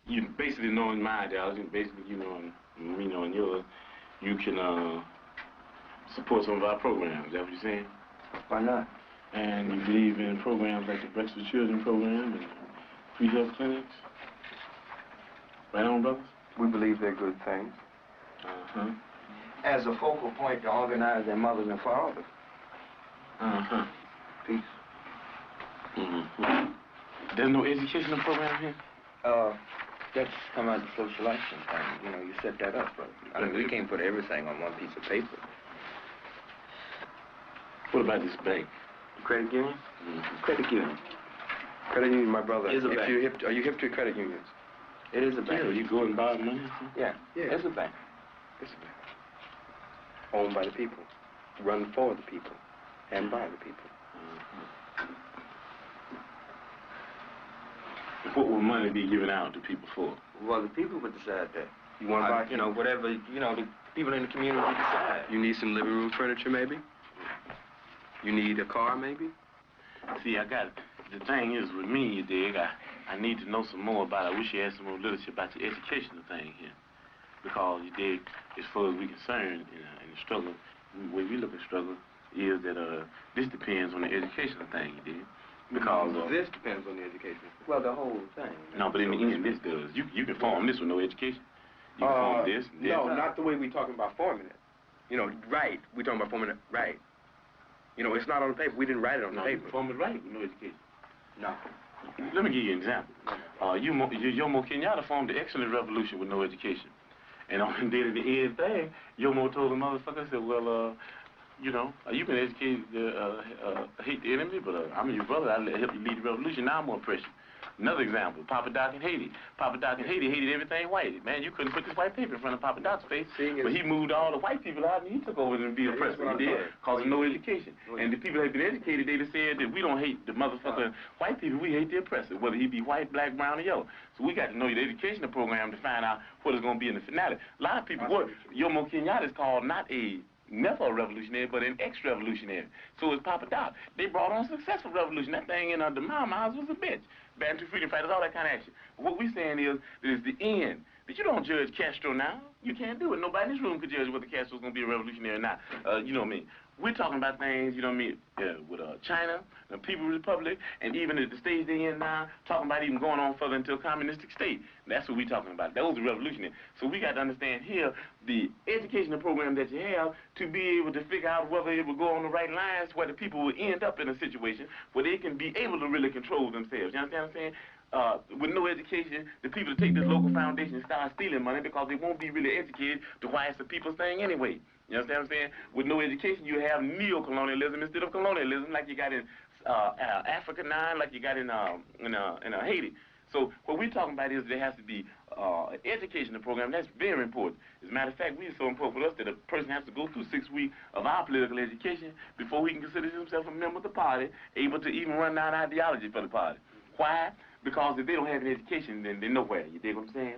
you basically knowing my ideology, basically you knowing me knowing yours, you can support some of our programs. Is that what you're saying? Why not? And you believe in programs like the Breakfast with Children program and free health clinics? Right on, brothers? We believe they're good things. Uh-huh. As a focal point to organize their mothers and fathers. Uh-huh. Peace. Mm-hmm. There's no educational program here? That's come out of the social action thing. You know, you set that up, but I mean, we can't put everything on one piece of paper. What about this bank? Credit union? Mm-hmm. Credit union. Credit union, my brother. Is a bank. Are you hip to credit unions? It is a bank. Yeah, you go and borrow money? Yeah, it's a bank. It's a bank. Owned by the people, run for the people, and by the people. What will money be given out to people for? Well, the people would decide that. You want to buy? You know, whatever, you know, the people in the community decide. You need some living room furniture, maybe? You need a car, maybe? See, I got it. The thing is, with me, you dig, I need to know some more about it. I wish you had some more literature about the educational thing here. Because, you dig, as far as we're concerned in the struggle, the way we look at struggle is that this depends on the educational thing, you dig. Because this depends on the education. Well, the whole thing. No, but in the end, this does. You can form this with no education. You can form this and this. No, not the way we're talking about forming it. You know, right. We're talking about forming it right. You know, it's not on the paper. We didn't write it on the paper. You can form it right with no education. No. Let me give you an example. Yomo Kenyatta formed the excellent revolution with no education. And on the end thing, Yomo told the motherfucker, said, well, you know, you can educate, hate the enemy, but I'm your brother. I'll help you lead the revolution. Now I'm more pressure. Another example, Papa Doc in Haiti. Papa Doc in Haiti hated everything white. Man, you couldn't put this white paper in front of Papa Doc's face. But he moved all the white people out and he took over and be a president. He did, because of no education. And the people that had been educated, they'd have said that we don't hate the motherfucking white people, we hate the oppressor, whether he be white, black, brown, or yellow. So we got to know the educational program to find out what it's going to be in the finale. A lot of people, Yomo Kenyatta is called never a revolutionary, but an ex-revolutionary. So is Papa Doc. They brought on a successful revolution. That thing in the Mamas was a bitch. Bantu freedom fighters, all that kind of action. What we're saying is that it's the end. But you don't judge Castro now. You can't do it. Nobody in this room could judge whether Castro's going to be a revolutionary or not. You know what I mean? We're talking about things, you know what I mean, with China, the People's Republic, and even at the stage they're in now, talking about even going on further into a communistic state. That's what we're talking about. Those are revolutionary. So we got to understand here the educational program that you have to be able to figure out whether it will go on the right lines where the people will end up in a situation where they can be able to really control themselves. You understand what I'm saying? With no education, the people take this local foundation and start stealing money because they won't be really educated to why it's a people's thing anyway. You understand what I'm saying? With no education, you have neo-colonialism instead of colonialism, like you got in Africa now, like you got in Haiti. So what we're talking about is there has to be an educational program. That's very important. As a matter of fact, it's so important for us that a person has to go through 6 weeks of our political education before he can consider himself a member of the party, able to even run down ideology for the party. Why? Because if they don't have an education, then they're nowhere. You dig what I'm saying?